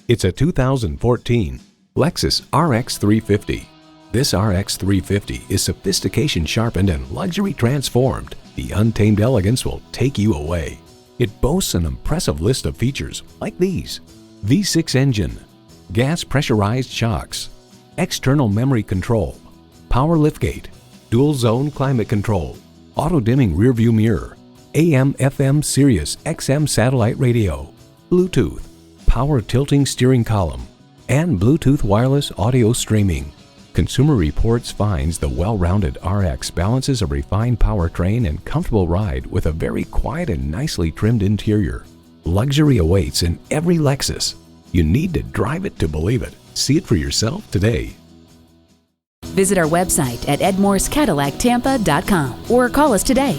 It's a 2014 Lexus RX 350. This RX 350 is sophistication sharpened and luxury transformed. The untamed elegance will take you away. It boasts an impressive list of features like these: V6 engine, gas pressurized shocks, external memory control, power liftgate, dual zone climate control, auto dimming rearview mirror, AM/FM Sirius XM satellite radio, Bluetooth, power tilting steering column, and Bluetooth wireless audio streaming. Consumer Reports finds the well-rounded RX balances a refined powertrain and comfortable ride with a very quiet and nicely trimmed interior. Luxury awaits in every Lexus. You need to drive it to believe it. See it for yourself today. Visit our website at edmorsecadillactampa.com or call us today.